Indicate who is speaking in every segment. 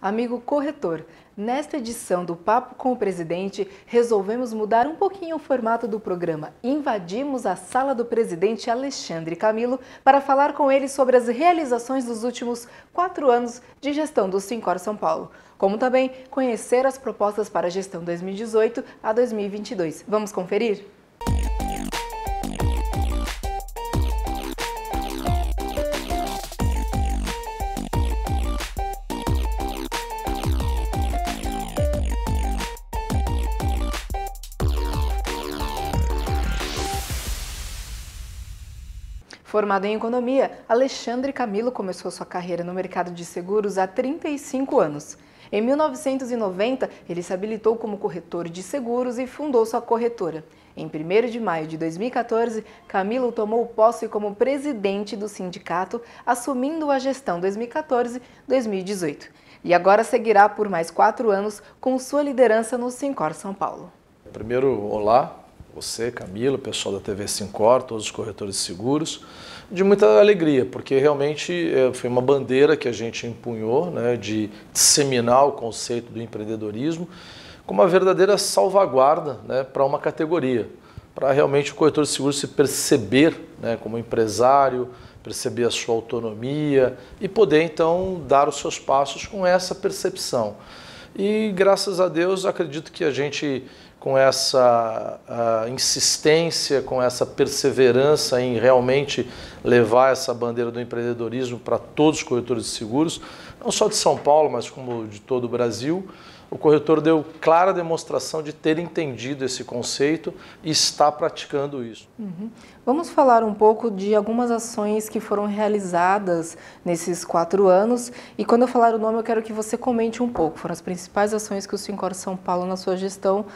Speaker 1: Amigo corretor, nesta edição do Papo com o Presidente, resolvemos mudar um pouquinho o formato do programa. Invadimos a sala do presidente Alexandre Camilo para falar com ele sobre as realizações dos últimos 4 anos de gestão do Sincor São Paulo, como também conhecer as propostas para a gestão 2018 a 2022. Vamos conferir? Formado em economia, Alexandre Camilo começou sua carreira no mercado de seguros há 35 anos. Em 1990, ele se habilitou como corretor de seguros e fundou sua corretora. Em 1º de maio de 2014, Camilo tomou posse como presidente do sindicato, assumindo a gestão 2014-2018. E agora seguirá por mais 4 anos com sua liderança no Sincor São Paulo.
Speaker 2: Primeiro, olá. Você, Camilo, pessoal da TV Sincor, todos os corretores de seguros, de muita alegria, porque realmente foi uma bandeira que a gente empunhou, né, de disseminar o conceito do empreendedorismo como uma verdadeira salvaguarda, né, para uma categoria, para realmente o corretor de seguros se perceber, né, como empresário, perceber a sua autonomia e poder então dar os seus passos com essa percepção. E graças a Deus acredito que a gente, com essa insistência, com essa perseverança em realmente levar essa bandeira do empreendedorismo para todos os corretores de seguros, não só de São Paulo, mas como de todo o Brasil, o corretor deu clara demonstração de ter entendido esse conceito e está praticando isso.
Speaker 1: Vamos falar um pouco de algumas ações que foram realizadas nesses 4 anos. E quando eu falar o nome, eu quero que você comente um pouco. Foram as principais ações que o Sincor São Paulo, na sua gestão,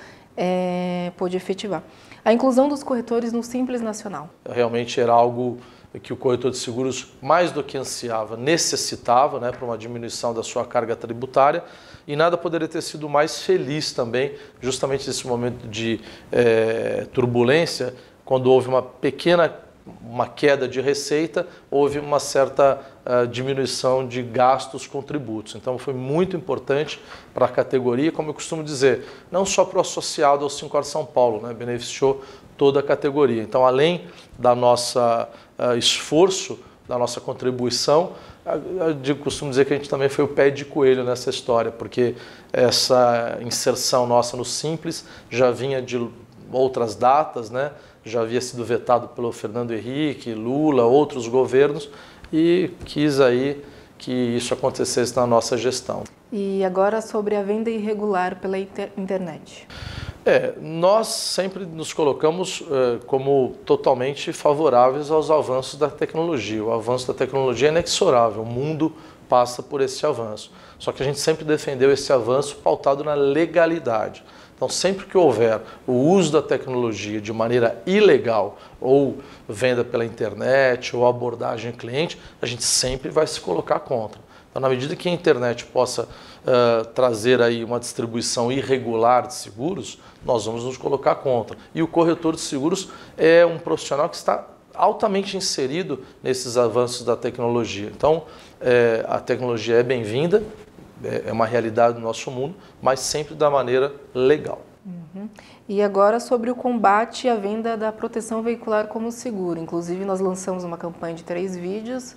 Speaker 1: pôde efetivar. A inclusão dos corretores no Simples Nacional.
Speaker 2: Realmente era algo que o corretor de seguros, mais do que ansiava, necessitava, né, para uma diminuição da sua carga tributária, e nada poderia ter sido mais feliz também, justamente nesse momento de turbulência, quando houve uma queda de receita, houve uma certa diminuição de gastos com tributos. Então foi muito importante para a categoria, como eu costumo dizer, não só para o associado ao Sincor São Paulo, né, beneficiou toda a categoria. Então, além da nossa esforço, da nossa contribuição, eu costumo dizer que a gente também foi o pé de coelho nessa história, porque essa inserção nossa no Simples já vinha de outras datas, né? Já havia sido vetado pelo Fernando Henrique, Lula, outros governos, e quis aí que isso acontecesse na nossa gestão.
Speaker 1: E agora sobre a venda irregular pela internet.
Speaker 2: Nós sempre nos colocamos como totalmente favoráveis aos avanços da tecnologia. O avanço da tecnologia é inexorável, o mundo passa por esse avanço. Só que a gente sempre defendeu esse avanço pautado na legalidade. Então, sempre que houver o uso da tecnologia de maneira ilegal, ou venda pela internet, ou abordagem cliente, a gente sempre vai se colocar contra. Então, na medida que a internet possa trazer aí uma distribuição irregular de seguros, nós vamos nos colocar contra. E o corretor de seguros é um profissional que está altamente inserido nesses avanços da tecnologia. Então, a tecnologia é bem-vinda, é uma realidade do nosso mundo, mas sempre da maneira legal.
Speaker 1: E agora sobre o combate à venda da proteção veicular como seguro. Inclusive, nós lançamos uma campanha de 3 vídeos.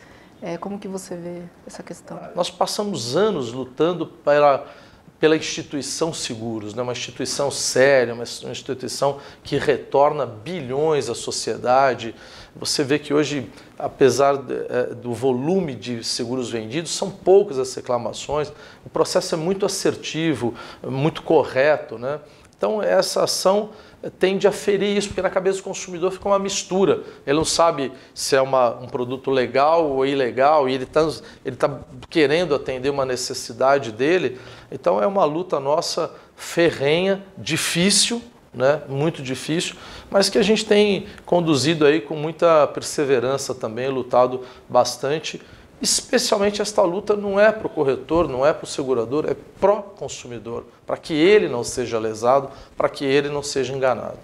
Speaker 1: Como que você vê essa questão?
Speaker 2: Nós passamos anos lutando pela instituição seguros, né? Uma instituição séria, uma instituição que retorna bilhões à sociedade. Você vê que hoje, apesar do volume de seguros vendidos, são poucas as reclamações, o processo é muito assertivo, muito correto, né? Então essa ação tende a ferir isso, porque na cabeça do consumidor fica uma mistura. Ele não sabe se é um produto legal ou ilegal, e ele tá querendo atender uma necessidade dele. Então é uma luta nossa ferrenha, difícil, né? Muito difícil, mas que a gente tem conduzido aí com muita perseverança também, lutado bastante. Especialmente esta luta não é para o corretor, não é para o segurador, é pró-consumidor, para que ele não seja lesado, para que ele não seja enganado.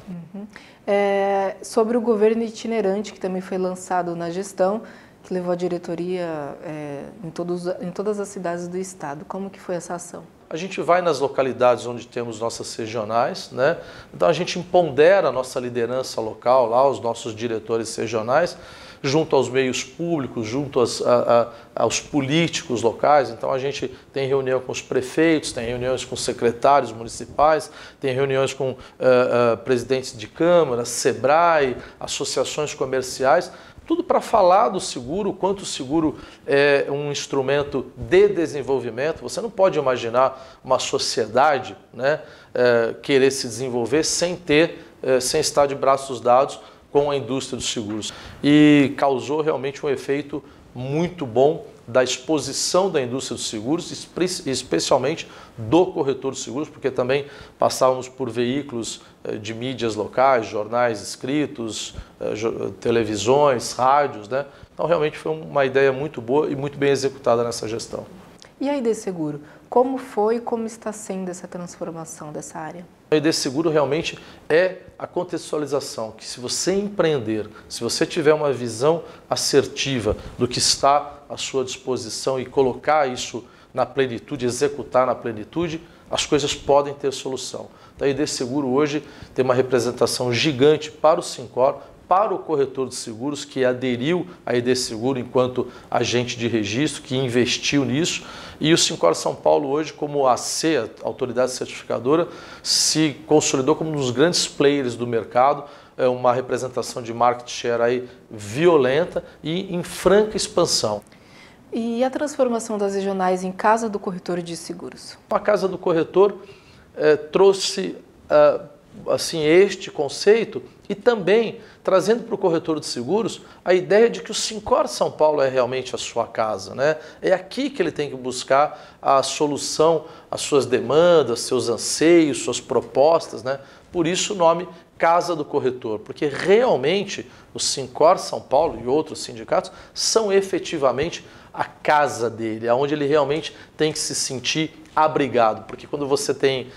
Speaker 1: Sobre o governo itinerante, que também foi lançado na gestão, que levou a diretoria em todas as cidades do estado. Como que foi essa ação?
Speaker 2: A gente vai nas localidades onde temos nossas regionais, né? Então a gente empodera a nossa liderança local, lá os nossos diretores regionais, junto aos meios públicos, junto aos políticos locais. Então a gente tem reunião com os prefeitos, tem reuniões com secretários municipais, tem reuniões com presidentes de câmara, SEBRAE, associações comerciais, tudo para falar do seguro, o quanto o seguro é um instrumento de desenvolvimento. Você não pode imaginar uma sociedade, né, querer se desenvolver sem estar de braços dados com a indústria dos seguros. E causou realmente um efeito muito bom da exposição da indústria dos seguros, especialmente do corretor de seguros, porque também passávamos por veículos de mídias locais, jornais escritos, televisões, rádios, né? Então realmente foi uma ideia muito boa e muito bem executada nessa gestão.
Speaker 1: E a ID Seguro? Como foi e como está sendo essa transformação dessa área?
Speaker 2: A ID Seguro realmente é a contextualização, que se você empreender, se você tiver uma visão assertiva do que está à sua disposição e colocar isso na plenitude, executar na plenitude, as coisas podem ter solução. A ID Seguro hoje tem uma representação gigante para o Sincor, para o corretor de seguros que aderiu à ID Seguro enquanto agente de registro, que investiu nisso, e o Sincor São Paulo hoje, como AC, a autoridade certificadora, se consolidou como um dos grandes players do mercado, é uma representação de market share aí violenta e em franca expansão.
Speaker 1: E a transformação das regionais em Casa do Corretor de Seguros?
Speaker 2: A Casa do Corretor trouxe assim, este conceito e também trazendo para o corretor de seguros a ideia de que o Sincor São Paulo é realmente a sua casa, né? É aqui que ele tem que buscar a solução às suas demandas, seus anseios, suas propostas, né? Por isso o nome Casa do Corretor, porque realmente o Sincor São Paulo e outros sindicatos são efetivamente a casa dele, onde ele realmente tem que se sentir abrigado, porque quando você tem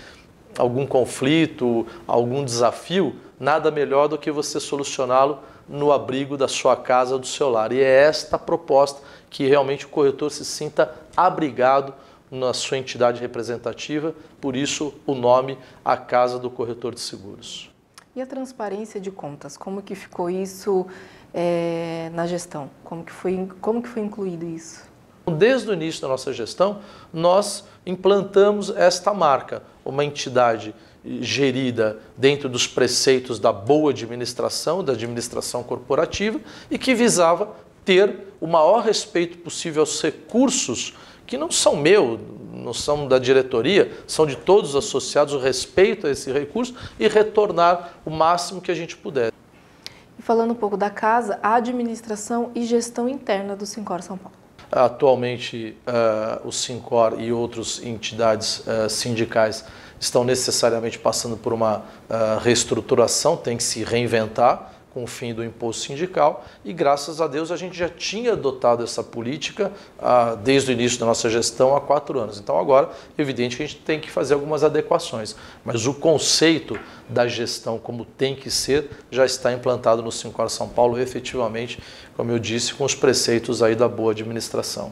Speaker 2: algum conflito, algum desafio, nada melhor do que você solucioná-lo no abrigo da sua casa, do seu lar. E é esta a proposta, que realmente o corretor se sinta abrigado na sua entidade representativa, por isso o nome A Casa do Corretor de Seguros.
Speaker 1: E a transparência de contas, como que ficou isso na gestão? Como que foi incluído isso?
Speaker 2: Desde o início da nossa gestão, nós implantamos esta marca, uma entidade gerida dentro dos preceitos da boa administração, da administração corporativa, e que visava ter o maior respeito possível aos recursos, que não são meus, não são da diretoria, são de todos os associados, o respeito a esse recurso e retornar o máximo que a gente puder.
Speaker 1: E falando um pouco da casa, a administração e gestão interna do Sincor São Paulo.
Speaker 2: Atualmente, o Sincor e outras entidades sindicais estão necessariamente passando por uma reestruturação, tem que se reinventar com o fim do imposto sindical e, graças a Deus, a gente já tinha adotado essa política desde o início da nossa gestão há 4 anos. Então, agora, é evidente que a gente tem que fazer algumas adequações, mas o conceito da gestão como tem que ser já está implantado no Sincor São Paulo, efetivamente, como eu disse, com os preceitos aí da boa administração.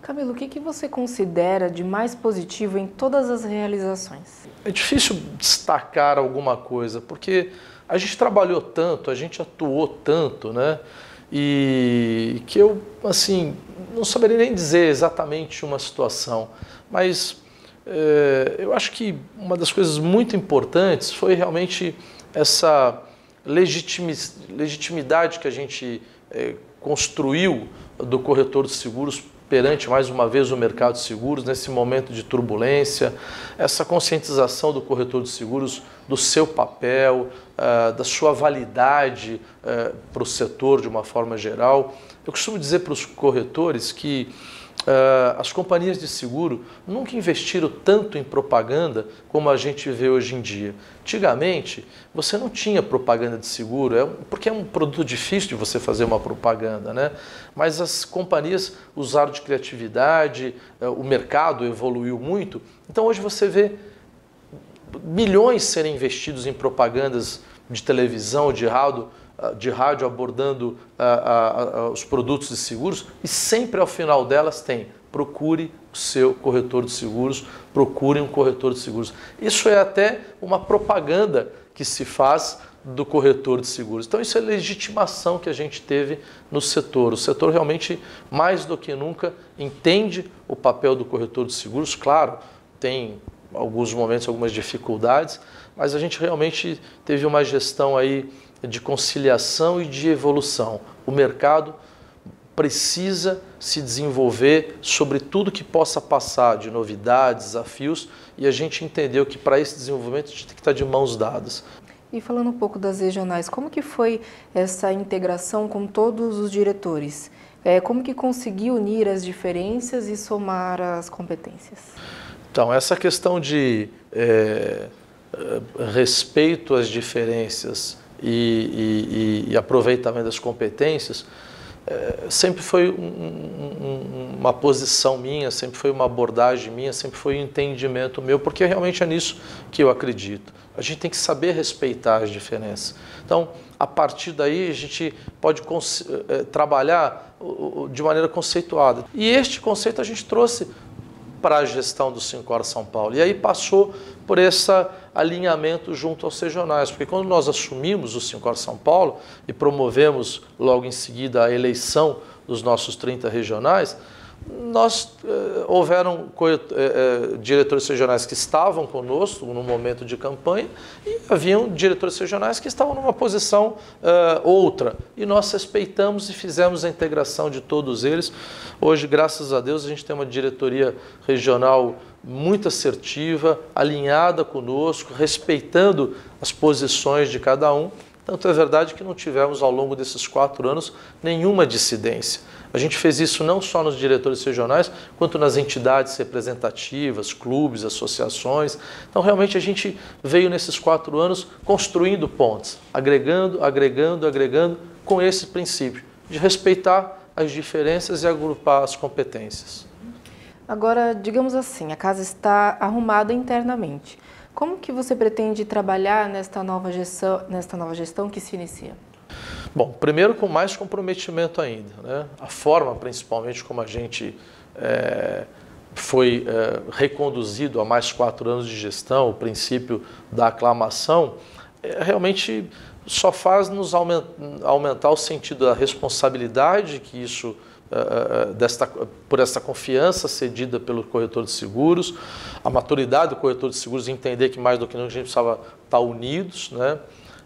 Speaker 1: Camilo, o que você considera de mais positivo em todas as realizações?
Speaker 2: É difícil destacar alguma coisa, porque a gente trabalhou tanto, a gente atuou tanto, né? E que eu, assim, não saberia nem dizer exatamente uma situação, mas eu acho que uma das coisas muito importantes foi realmente essa legitimidade que a gente construiu do corretor de seguros perante, mais uma vez, o mercado de seguros, nesse momento de turbulência, essa conscientização do corretor de seguros, do seu papel, da sua validade para o setor de uma forma geral. Eu costumo dizer para os corretores que as companhias de seguro nunca investiram tanto em propaganda como a gente vê hoje em dia. Antigamente, você não tinha propaganda de seguro, porque é um produto difícil de você fazer uma propaganda, né? Mas as companhias usaram de criatividade, o mercado evoluiu muito, então hoje você vê milhões serem investidos em propagandas de televisão, de rádio, de rádio abordando os produtos de seguros e sempre ao final delas tem: procure o seu corretor de seguros, procure um corretor de seguros. Isso é até uma propaganda que se faz do corretor de seguros. Então isso é legitimação que a gente teve no setor. O setor realmente, mais do que nunca, entende o papel do corretor de seguros. Claro, tem alguns momentos, algumas dificuldades, mas a gente realmente teve uma gestão aí de conciliação e de evolução. O mercado precisa se desenvolver sobre tudo que possa passar de novidades, desafios, e a gente entendeu que para esse desenvolvimento a gente tem que estar de mãos dadas.
Speaker 1: E falando um pouco das regionais, como que foi essa integração com todos os diretores? Como que conseguiu unir as diferenças e somar as competências?
Speaker 2: Então, essa questão de respeito às diferenças e aproveitamento das competências sempre foi uma posição minha, sempre foi uma abordagem minha, sempre foi um entendimento meu, porque realmente é nisso que eu acredito. A gente tem que saber respeitar as diferenças. Então, a partir daí, a gente pode trabalhar de maneira conceituada. E este conceito a gente trouxe para a gestão do Sincor São Paulo. E aí passou por esse alinhamento junto aos regionais, porque quando nós assumimos o Sincor São Paulo e promovemos logo em seguida a eleição dos nossos 30 regionais, houveram diretores regionais que estavam conosco no momento de campanha e haviam diretores regionais que estavam numa posição outra. E nós respeitamos e fizemos a integração de todos eles. Hoje, graças a Deus, a gente tem uma diretoria regional muito assertiva, alinhada conosco, respeitando as posições de cada um. Tanto é verdade que não tivemos, ao longo desses 4 anos, nenhuma dissidência. A gente fez isso não só nos diretores regionais, quanto nas entidades representativas, clubes, associações. Então, realmente, a gente veio nesses 4 anos construindo pontes, agregando, com esse princípio de respeitar as diferenças e agrupar as competências.
Speaker 1: Agora, digamos assim, a casa está arrumada internamente. Como que você pretende trabalhar nesta nova gestão que se inicia?
Speaker 2: Bom, primeiro com mais comprometimento ainda, né? A forma, principalmente, como a gente foi reconduzido a mais 4 anos de gestão, o princípio da aclamação, realmente só faz nos aumentar o sentido da responsabilidade que isso por essa confiança cedida pelo corretor de seguros, a maturidade do corretor de seguros entender que mais do que nunca a gente precisava estar unidos, né?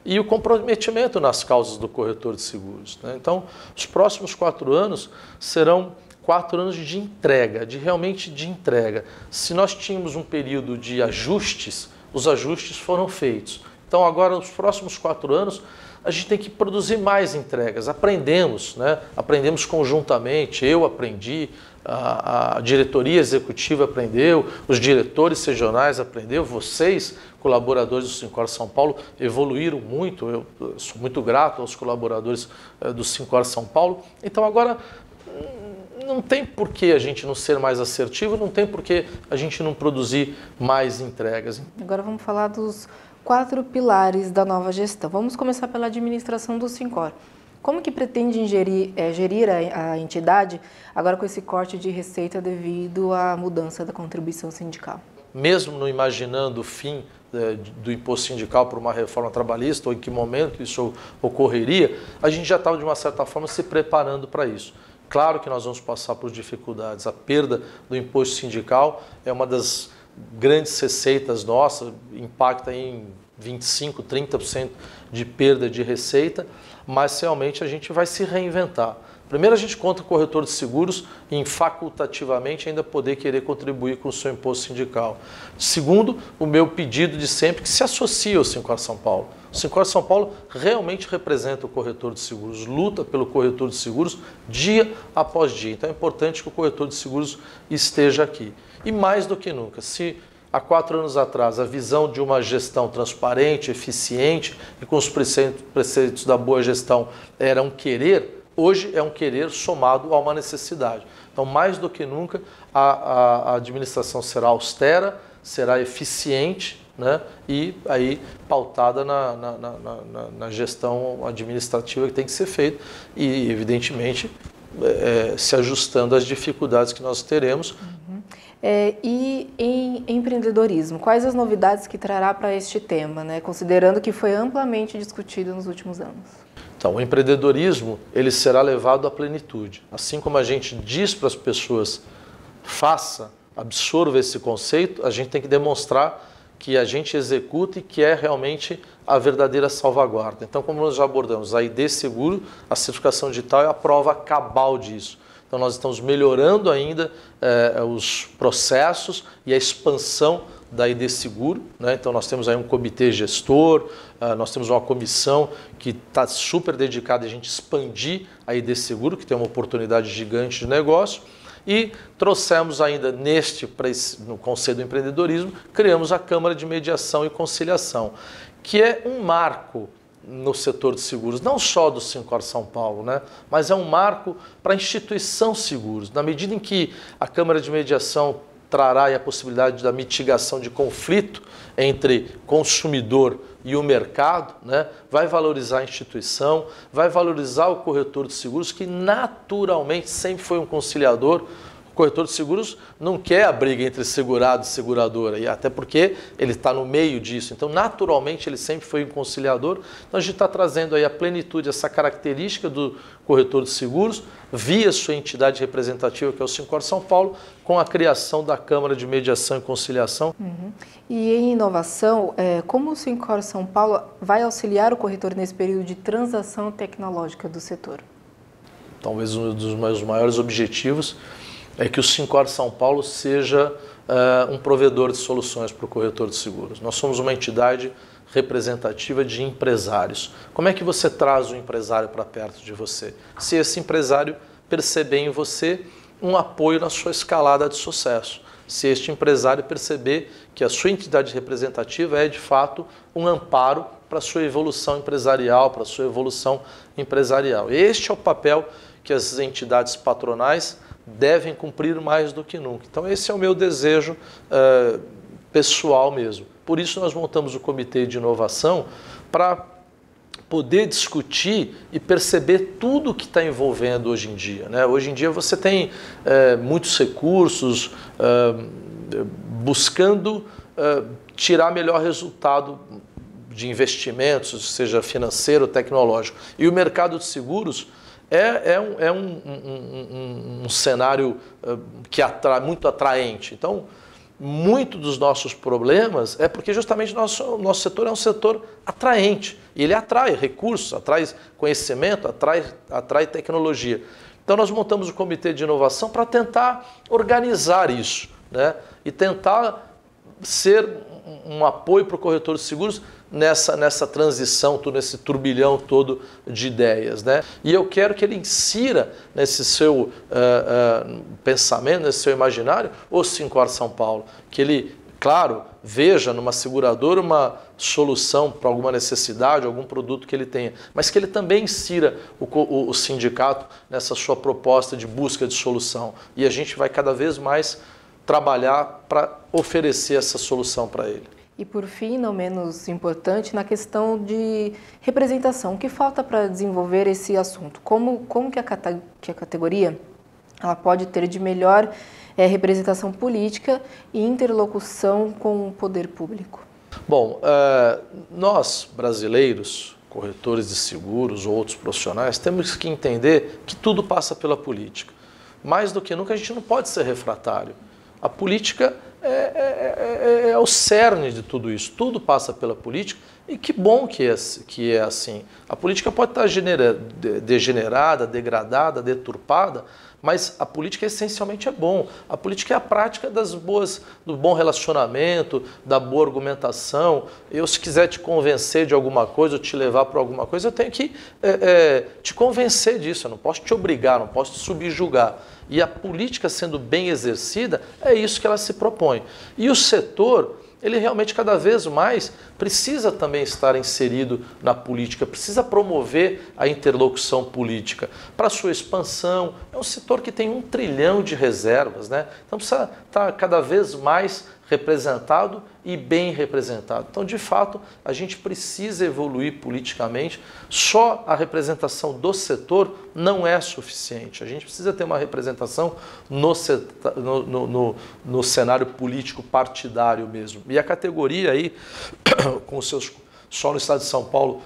Speaker 2: E o comprometimento nas causas do corretor de seguros, né? Então, os próximos 4 anos serão 4 anos de entrega, realmente de entrega. Se nós tínhamos um período de ajustes, os ajustes foram feitos. Então, agora, nos próximos 4 anos, a gente tem que produzir mais entregas. Aprendemos, né? Aprendemos conjuntamente, eu aprendi, a diretoria executiva aprendeu, os diretores regionais aprenderam, vocês, colaboradores do Sincor São Paulo, evoluíram muito. Eu sou muito grato aos colaboradores do Sincor São Paulo. Então, agora, não tem por que a gente não ser mais assertivo, não tem por que a gente não produzir mais entregas.
Speaker 1: Agora vamos falar dos 4 pilares da nova gestão. Vamos começar pela administração do Sincor. Como que pretende gerir a entidade agora com esse corte de receita devido à mudança da contribuição sindical?
Speaker 2: Mesmo não imaginando o fim do imposto sindical por uma reforma trabalhista ou em que momento isso ocorreria, a gente já estava, de uma certa forma, se preparando para isso. Claro que nós vamos passar por dificuldades. A perda do imposto sindical é uma das grandes receitas nossas, impacta em 25%, 30% de perda de receita, mas realmente a gente vai se reinventar. Primeiro, a gente conta com o corretor de seguros em facultativamente ainda poder querer contribuir com o seu imposto sindical. Segundo, o meu pedido de sempre que se associe ao Sincor São Paulo. O Sincor São Paulo realmente representa o corretor de seguros, luta pelo corretor de seguros dia após dia. Então é importante que o corretor de seguros esteja aqui. E mais do que nunca, se há 4 anos atrás a visão de uma gestão transparente, eficiente e com os preceitos da boa gestão era um querer, hoje é um querer somado a uma necessidade. Então, mais do que nunca, a administração será austera, será eficiente, né? E aí pautada na gestão administrativa que tem que ser feita e, evidentemente, se ajustando às dificuldades que nós teremos.
Speaker 1: E em empreendedorismo, quais as novidades que trará para este tema, né? Considerando que foi amplamente discutido nos últimos anos?
Speaker 2: Então, o empreendedorismo ele será levado à plenitude. Assim como a gente diz para as pessoas, faça, absorva esse conceito, a gente tem que demonstrar que a gente executa e que é realmente a verdadeira salvaguarda. Então, como nós já abordamos, a ID Seguro, a certificação digital é a prova cabal disso. Então, nós estamos melhorando ainda os processos e a expansão da ID Seguro, né? Então, nós temos aí um comitê gestor, nós temos uma comissão que está super dedicada a gente expandir a ID Seguro, que tem uma oportunidade gigante de negócio. E trouxemos ainda no Conselho do Empreendedorismo, criamos a Câmara de Mediação e Conciliação, que é um marco no setor de seguros, não só do Sincor São Paulo, né? Mas é um marco para a instituição seguros, na medida em que a Câmara de Mediação trará a possibilidade da mitigação de conflito entre consumidor e o mercado, né? Vai valorizar a instituição, vai valorizar o corretor de seguros, que naturalmente sempre foi um conciliador. O corretor de seguros não quer a briga entre segurado e seguradora, e até porque ele está no meio disso. Então, naturalmente, ele sempre foi um conciliador. Então, a gente está trazendo aí a plenitude, essa característica do corretor de seguros, via sua entidade representativa, que é o Sincor São Paulo, com a criação da Câmara de Mediação e Conciliação.
Speaker 1: E em inovação, como o Sincor São Paulo vai auxiliar o corretor nesse período de transação tecnológica do setor?
Speaker 2: Talvez um dos meus maiores objetivos é que o Sincor São Paulo seja um provedor de soluções para o corretor de seguros. Nós somos uma entidade representativa de empresários. Como é que você traz o empresário para perto de você? Se esse empresário perceber em você um apoio na sua escalada de sucesso. Se este empresário perceber que a sua entidade representativa é, de fato, um amparo para a sua evolução empresarial, para a sua evolução empresarial. Este é o papel que as entidades patronais devem cumprir mais do que nunca. Então, esse é o meu desejo pessoal mesmo. Por isso, nós montamos o Comitê de Inovação para poder discutir e perceber tudo o que está envolvendo hoje em dia, né? Hoje em dia você tem muitos recursos buscando tirar melhor resultado de investimentos, seja financeiro ou tecnológico. E o mercado de seguros é um cenário que muito atraente. Então, muito dos nossos problemas é porque justamente o nosso setor é um setor atraente. E ele atrai recursos, atrai conhecimento, atrai tecnologia. Então, nós montamos o Comitê de Inovação para tentar organizar isso, né? E tentar ser um apoio para o corretor de seguros nessa transição, nesse turbilhão todo de ideias, né? E eu quero que ele insira nesse seu pensamento, nesse seu imaginário, o Sincor São Paulo. Que ele, claro, veja numa seguradora uma solução para alguma necessidade, algum produto que ele tenha, mas que ele também insira o sindicato nessa sua proposta de busca de solução. E a gente vai cada vez mais trabalhar para oferecer essa solução para ele.
Speaker 1: E por fim, não menos importante, na questão de representação, o que falta para desenvolver esse assunto? Como que a categoria ela pode ter de melhor representação política e interlocução com o poder público?
Speaker 2: Bom, nós brasileiros, corretores de seguros ou outros profissionais, temos que entender que tudo passa pela política. Mais do que nunca, a gente não pode ser refratário. A política é o cerne de tudo isso. Tudo passa pela política e que bom que é assim. A política pode estar degenerada, degradada, deturpada, mas a política essencialmente é bom. A política é a prática do bom relacionamento, da boa argumentação. Eu, se quiser te convencer de alguma coisa ou te levar para alguma coisa, eu tenho que te convencer disso. Eu não posso te obrigar, não posso te subjugar. E a política sendo bem exercida, é isso que ela se propõe. E o setor, ele realmente cada vez mais precisa também estar inserido na política, precisa promover a interlocução política para sua expansão. É um setor que tem 1 trilhão de reservas, né? Então precisa estar cada vez mais representado e bem representado. Então, de fato, a gente precisa evoluir politicamente. Só a representação do setor não é suficiente. A gente precisa ter uma representação no cenário político partidário mesmo. E a categoria aí, com os seus, só no estado de São Paulo,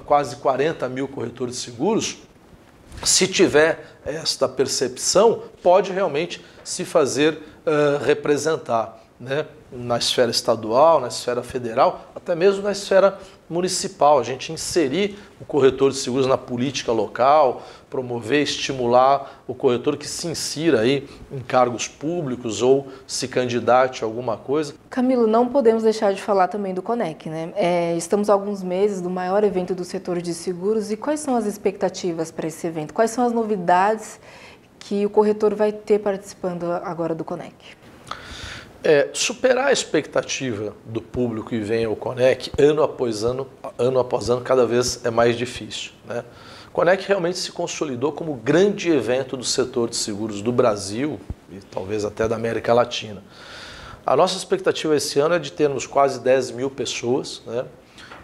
Speaker 2: quase 40 mil corretores de seguros, se tiver esta percepção, pode realmente se fazer representar, né? Na esfera estadual, na esfera federal, até mesmo na esfera municipal. A gente inserir o corretor de seguros na política local, promover, estimular o corretor que se insira aí em cargos públicos ou se candidate a alguma coisa.
Speaker 1: Camilo, não podemos deixar de falar também do Conec, né? Estamos há alguns meses do maior evento do setor de seguros e quais são as expectativas para esse evento? Quais são as novidades que o corretor vai ter participando agora do Conec?
Speaker 2: Superar a expectativa do público que vem ao Conec ano após ano, cada vez é mais difícil, né? O Conec realmente se consolidou como grande evento do setor de seguros do Brasil e talvez até da América Latina. A nossa expectativa esse ano é de termos quase 10 mil pessoas, né?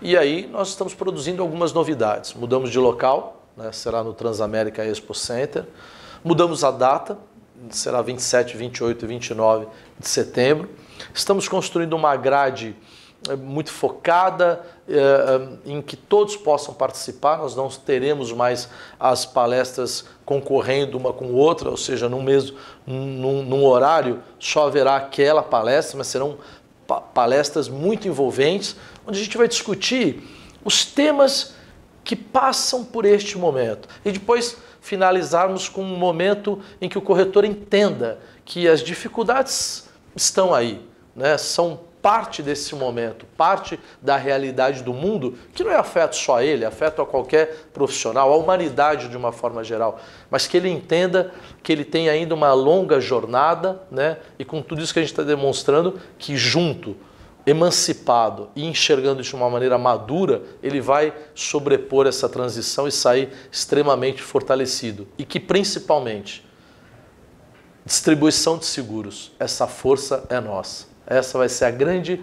Speaker 2: E aí nós estamos produzindo algumas novidades. Mudamos de local, né? Será no Transamérica Expo Center. Mudamos a data, será 27, 28 e 29 de setembro. Estamos construindo uma grade muito focada, em que todos possam participar. Nós não teremos mais as palestras concorrendo uma com outra, ou seja, num horário só haverá aquela palestra, mas serão palestras muito envolventes, onde a gente vai discutir os temas que passam por este momento. E depois finalizarmos com um momento em que o corretor entenda que as dificuldades estão aí, né? São parte desse momento, parte da realidade do mundo, que não afeta só ele, afeta a qualquer profissional, a humanidade de uma forma geral, mas que ele entenda que ele tem ainda uma longa jornada, né? E com tudo isso que a gente está demonstrando, que junto, emancipado e enxergando de uma maneira madura, ele vai sobrepor essa transição e sair extremamente fortalecido. E que, principalmente, distribuição de seguros, essa força é nossa. Essa vai ser a grande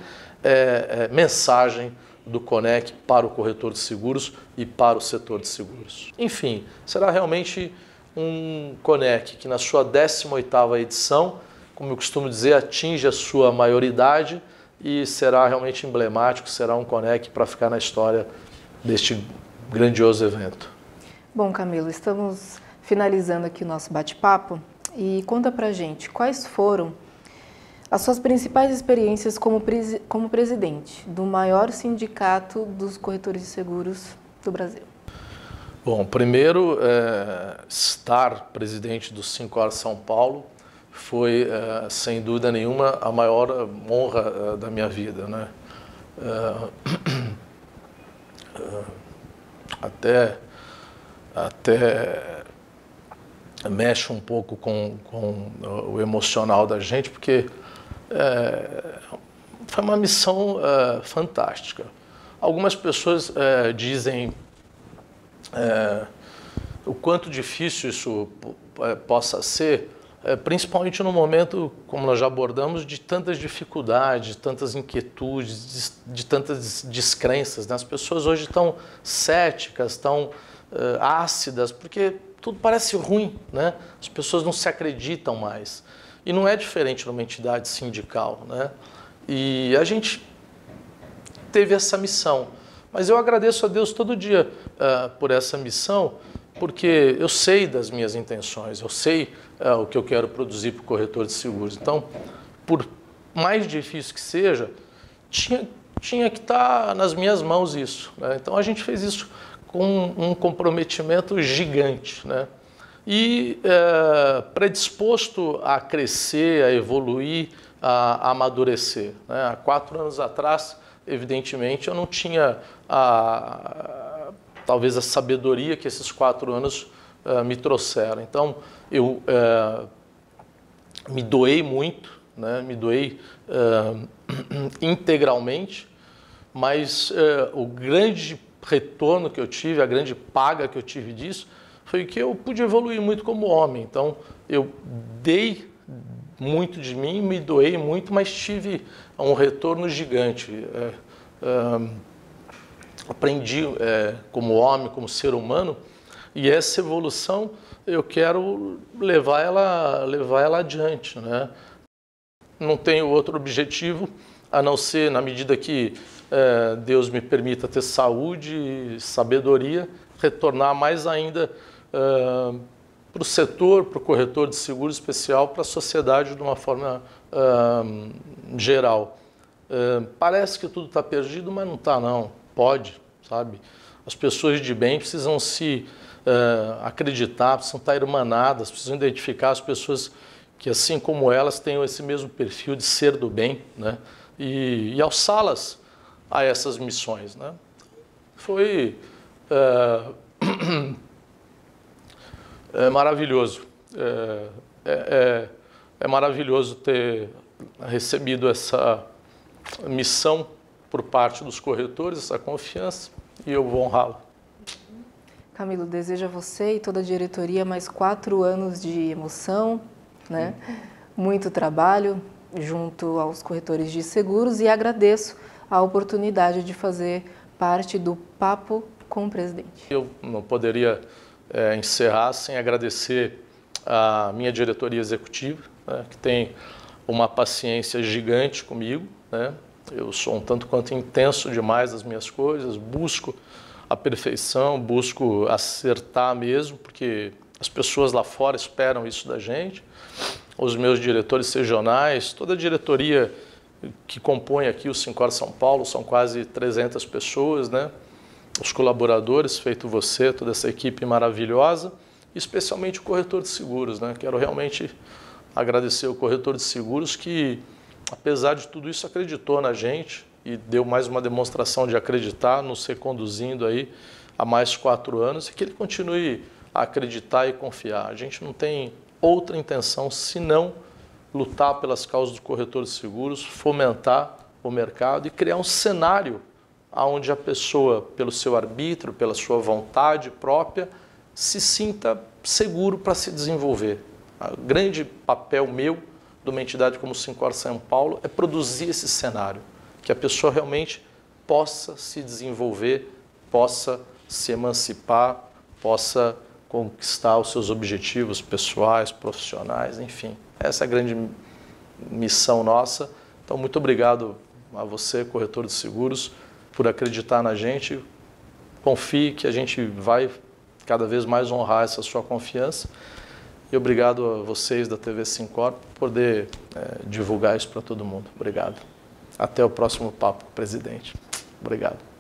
Speaker 2: mensagem do Conec para o corretor de seguros e para o setor de seguros. Enfim, será realmente um Conec que na sua 18ª edição, como eu costumo dizer, atinge a sua maioridade e será realmente emblemático, será um Conec para ficar na história deste grandioso evento.
Speaker 1: Bom, Camilo, estamos finalizando aqui o nosso bate-papo e conta pra gente quais foram as suas principais experiências como presidente do maior sindicato dos corretores de seguros do Brasil.
Speaker 2: Bom, primeiro, estar presidente do 5R São Paulo foi, sem dúvida nenhuma, a maior honra da minha vida, né? Até mexe um pouco com o emocional da gente, porque foi uma missão fantástica. Algumas pessoas dizem o quanto difícil isso possa ser, principalmente no momento, como nós já abordamos, de tantas dificuldades, de tantas inquietudes, de tantas descrenças, né? As pessoas hoje estão céticas, estão ácidas, porque tudo parece ruim, né? As pessoas não se acreditam mais. E não é diferente numa entidade sindical, né? E a gente teve essa missão. Mas eu agradeço a Deus todo dia por essa missão, porque eu sei das minhas intenções, eu sei o que eu quero produzir para o corretor de seguros. Então, por mais difícil que seja, tinha que estar nas minhas mãos isso, né? Então a gente fez isso com um comprometimento gigante, né? E predisposto a crescer, a evoluir, a amadurecer, né? Há 4 anos atrás, evidentemente, eu não tinha talvez a sabedoria que esses 4 anos me trouxeram. Então, eu me doei muito, né? Me doei integralmente, mas o grande retorno que eu tive, a grande paga que eu tive disso, foi que eu pude evoluir muito como homem. Então, eu dei muito de mim, me doei muito, mas tive um retorno gigante. Aprendi como homem, como ser humano, e essa evolução eu quero levar ela adiante, né? Não tenho outro objetivo a não ser, na medida que Deus me permita ter saúde e sabedoria, retornar mais ainda para o setor, para o corretor de seguro especial, para a sociedade de uma forma geral. Parece que tudo está perdido, mas não está não. Pode, sabe? As pessoas de bem precisam se acreditar, precisam estar irmanadas, precisam identificar as pessoas que, assim como elas, tenham esse mesmo perfil de ser do bem, né? E alçá-las a essas missões, né? Foi maravilhoso. É maravilhoso ter recebido essa missão por parte dos corretores, essa confiança, e eu vou honrá-la.
Speaker 1: Camilo, desejo a você e toda a diretoria mais 4 anos de emoção, né? Muito trabalho junto aos corretores de seguros, e agradeço a oportunidade de fazer parte do Papo com o Presidente.
Speaker 2: Eu não poderia encerrar sem agradecer a minha diretoria executiva, né, que tem uma paciência gigante comigo, né? Eu sou um tanto quanto intenso demais nas minhas coisas, busco a perfeição, busco acertar mesmo, porque as pessoas lá fora esperam isso da gente. Os meus diretores regionais, toda a diretoria que compõe aqui o Sincor São Paulo, são quase 300 pessoas, né? Os colaboradores, feito você, toda essa equipe maravilhosa, especialmente o corretor de seguros, né? Quero realmente agradecer o corretor de seguros que, apesar de tudo isso, acreditou na gente e deu mais uma demonstração de acreditar, nos reconduzindo aí há mais 4 anos, e que ele continue a acreditar e confiar. A gente não tem outra intenção senão lutar pelas causas do corretor de seguros, fomentar o mercado e criar um cenário onde a pessoa, pelo seu arbítrio, pela sua vontade própria, se sinta seguro para se desenvolver. O grande papel meu, de uma entidade como o Sincor São Paulo, é produzir esse cenário, que a pessoa realmente possa se desenvolver, possa se emancipar, possa conquistar os seus objetivos pessoais, profissionais, enfim. Essa é a grande missão nossa. Então, muito obrigado a você, corretor de seguros, por acreditar na gente. Confie que a gente vai cada vez mais honrar essa sua confiança. E obrigado a vocês da TV Sincor por poder divulgar isso para todo mundo. Obrigado. Até o próximo Papo, presidente. Obrigado.